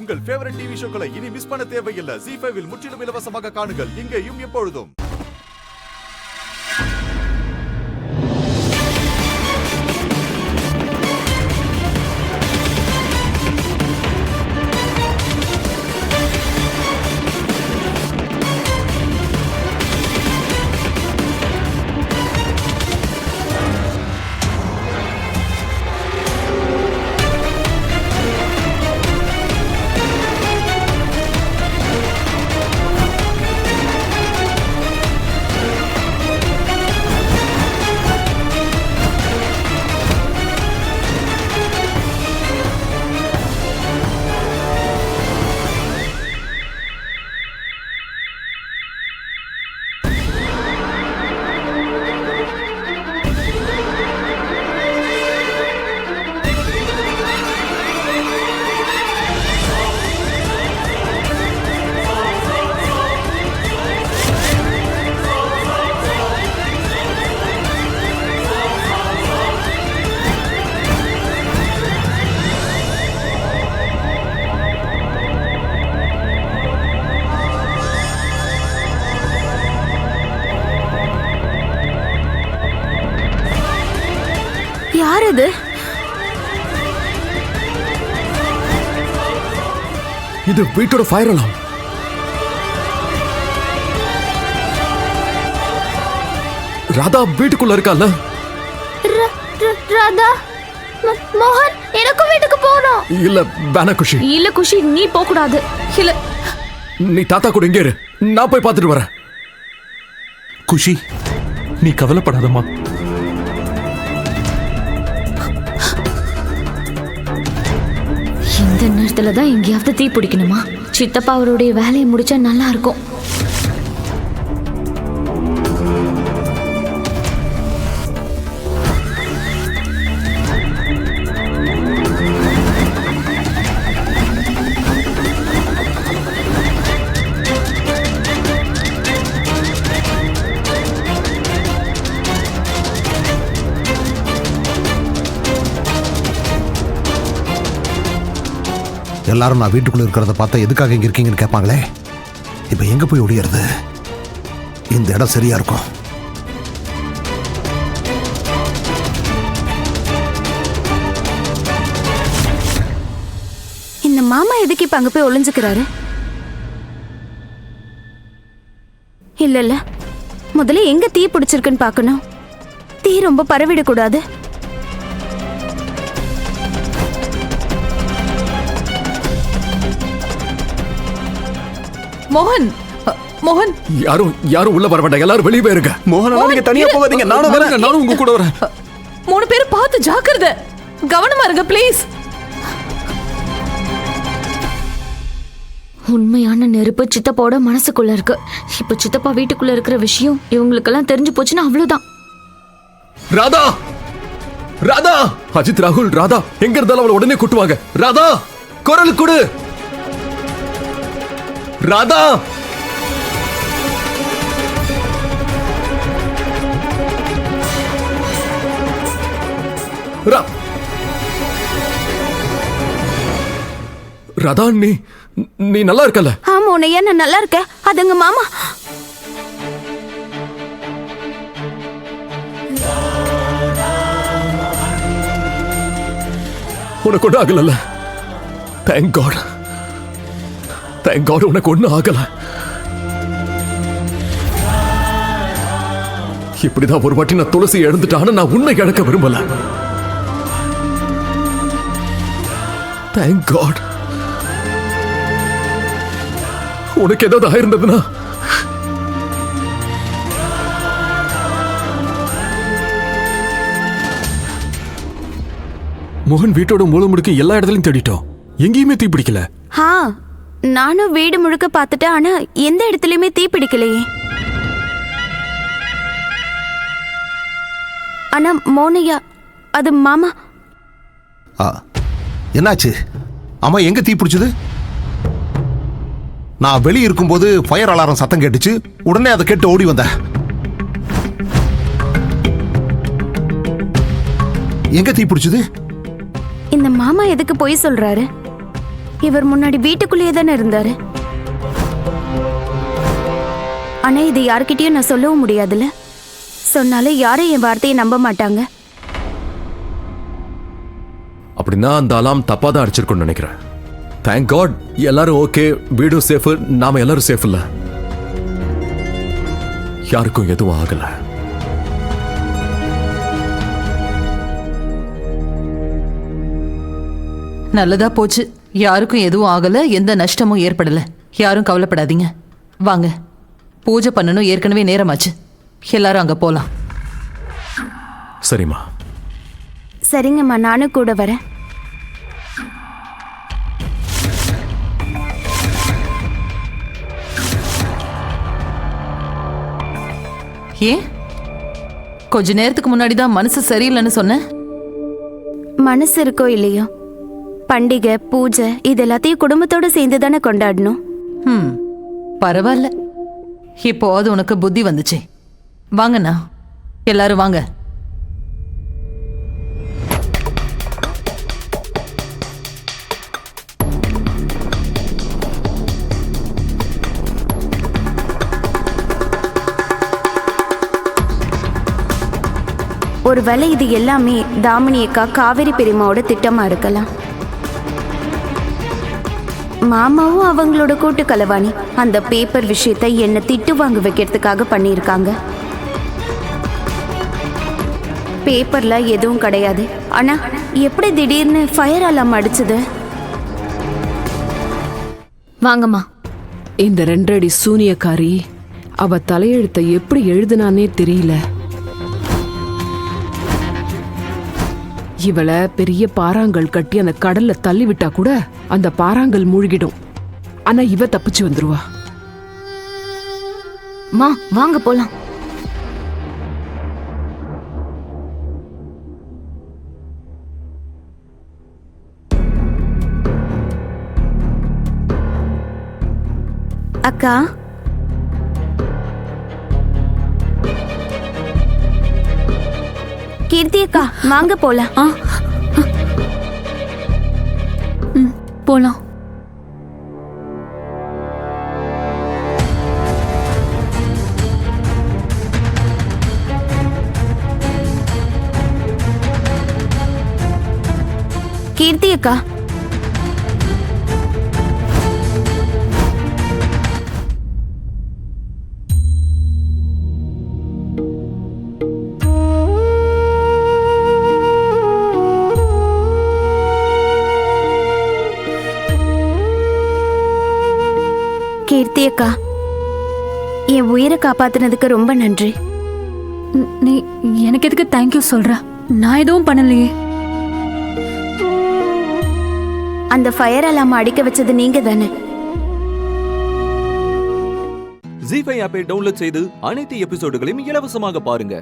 உங்கள் favourite TV ஷோக்களை இனி miss பண்ண தேவையில்லை. ZEE5 இல் முற்றிலும் இலவசமாக காணுங்கள். இங்கேயும் எப்பொழுதும். யார் இது? இது வீட்டோட ஃபயர் அலார்ம். ராதா வீட்டுக்குள்ள இருக்கால? ராதா, மோகன், எனக்கும் வீட்டுக்கு போறோம். இல்ல வேணா குஷி. இல்ல குஷி, நீ போக கூடாது. இல்ல, நீ தாத்தா கூட இங்கே இரு, நான் போய் பார்த்துட்டு வரேன். குஷி, நீ கவலைப்படாதம்மா. இந்த நேரத்துல தான் எங்கேயாவது தீ பிடிக்கணுமா? சித்தப்பா அவருடைய வேலையை முடிச்சா நல்லா இருக்கும். எல்லாரும் நான் வீட்டுக்குள்ள இருக்கிறத பார்த்தா எதுக்காக இங்க இருக்கீங்கன்னு கேட்பாங்களே. இப்ப எங்க போய் ஒளியறது? இந்த இடம் சரியா இருக்கும். இந்த மாமா எதுக்கு இப்ப அங்க போய் ஒளிஞ்சுக்கிறாரு? இல்ல இல்ல, முதல்ல எங்க தீ பிடிச்சிருக்குன்னு பார்க்கணும். தீ ரொம்ப பரவிடக்கூடாது. மோகன், மோகன், யாரும் உள்ள வர வேண்டாம், எல்லாரும் வெளியே போயிருங்க. மோகன், நீங்க தனியா போகாதீங்க, நானும் வரேன். நானும் உங்க கூட வரேன். 3 பேர் பார்த்து ஜாக்கிரதை, கவனமா இருங்க ப்ளீஸ். உண்மையான நெருப்பு சித்தப்பாவோட மனசுக்குள்ள இருக்கு. இப்ப சித்தப்பா வீட்டுக்குள்ள இருக்கிற விஷயம் இவங்களுக்கெல்லாம் தெரிஞ்சு போச்சுன்னா அவ்வளவுதான். ராதா, ராதா, அஜித், ராகுல், ராதா எங்க இருந்தாலும் அவளை உடனே கூட்டுவாங்க. ராதா, குரல் கொடு. ராதா, ராதா, நீ நல்லா இருக்கல? ஆமா, உன்னையா நான் நல்லா இருக்கேன். அதுங்க மாமா. உனக்கு ஒன்றும் ஆகல? தேங்க் காட், தேங்க் காட், உனக்கு ஒன்றும் ஆகல. இப்படிதான் ஒரு வாட்டி நான் துளசி இழந்துட்டான்னு நான் உன்னை இழக்க விரும்பல. Thank God. உனக்கு ஏதாவது ஆயிருந்ததுன்னா மோகன் வீட்டோட மூல முடுக்கு எல்லா இடத்துலயும் தேடிட்டோம், எங்கேயுமே தீ பிடிக்கல. நானும் வீடு முழுக்க பார்த்துட்டேன், ஆனா எந்த இடத்துலயுமே தீ பிடிக்கலையே. ஆனா மோனையா, அது மாமா. என்னாச்சு? அம்மா, எங்க தீ பிடிச்சது? நான் வெளியே இருக்கும்போது ஃபயர் அலாரம் சத்தம் கேட்டுச்சு. உடனே அதை கேட்டு ஓடி வந்தேன். எங்க தீ பிடிச்சது? இந்த மாமா எதுக்கு போய் சொல்றாரு? இவர் முன்னாடி வீட்டுக்குள்ளேயே தானே இருந்தாரு. ஆனா இது யார்கிட்டயும் நான் சொல்லவும் முடியாதுல்ல. சொன்னாலும் யாரும் என் வார்த்தையை நம்ப மாட்டாங்க. அப்படின்னா அந்த அலாம் தப்பா தான் அடிச்சிருக்கும்னு நினைக்கிறேன். தேங்க் காட் எல்லாரும் ஓகே, வீடும் சேஃப், நாம எல்லாரும் சேஃப் இல்ல. யாருக்கும் எதுவும் ஆகல. நல்லதா போச்சு. யாருக்கும் எதுவும் ஆகல, எந்த நஷ்டமும் ஏற்படல. யாரும் கவலைப்படாதீங்க. வாங்க, பூஜை பண்ணணும். ஏற்கனவே நேரமாச்சு. எல்லாரும் அங்க போலாம். சரிம்மா. சரிங்கம்மா, நானும் கூட வரேன். ஏன் கொஞ்ச நேரத்துக்கு முன்னாடி தான் மனசு சரியில்லைன்னு சொன்ன. மனசு இருக்கோ இல்லையோ, பண்டிகை பூஜை இது எல்லாத்தையும் குடும்பத்தோட சேர்ந்து தானே கொண்டாடணும். பரவாயில்ல, இப்போ அது உனக்கு புத்தி வந்துச்சே. வாங்கண்ணா, எல்லாரும் வாங்க. ஒருவேளை இது எல்லாமே தாமினி அக்கா காவேரி பெரியம்மாவோட திட்டமா இருக்கலாம். மாமாவும் அவங்களோட கூட்டு கலவாணி அந்த பேப்பர் விஷயத்தை என்ன திட்டு வாங்க வைக்கிறதுக்காக பண்ணியிருக்காங்க. பேப்பர்ல எதுவும் கிடையாது. ஆனா எப்படி திடீர்னு ஃபயர் அலாம் அடிச்சது? வாங்கம்மா. இந்த 2 அடி சூனியக்காரி அவ தலையெழுத்தை எப்படி எழுதுனானே தெரியல. இவளை பெரிய பாறாங்கல் கட்டி அந்த கடல்ல தள்ளி விட்டா கூட அந்த பாறாங்கல் மூழ்கிடும். ஆனா இவ தப்பிச்சு வந்துருவா. மா வாங்க போலாம். அக்கா, கீர்த்தி அக்கா, வாங்க போலாம். போலாம். கீர்த்தி அக்கா, கீர்த்தி அக்கா, என் உயிரை காப்பாத்தினதுக்கு ரொம்ப நன்றி. நீ எனக்கு எதுக்கு தேங்க்யூ சொல்ற? நான் எதுவும் பண்ணலையே. அந்த ஃபயர் அலாம அடிக்க வச்சது நீங்க தானே? ஜீ5 ஆப்பை டவுன்லோட் செய்து அனைத்து எபிசோடுகளையும் இலவசமாக பாருங்க.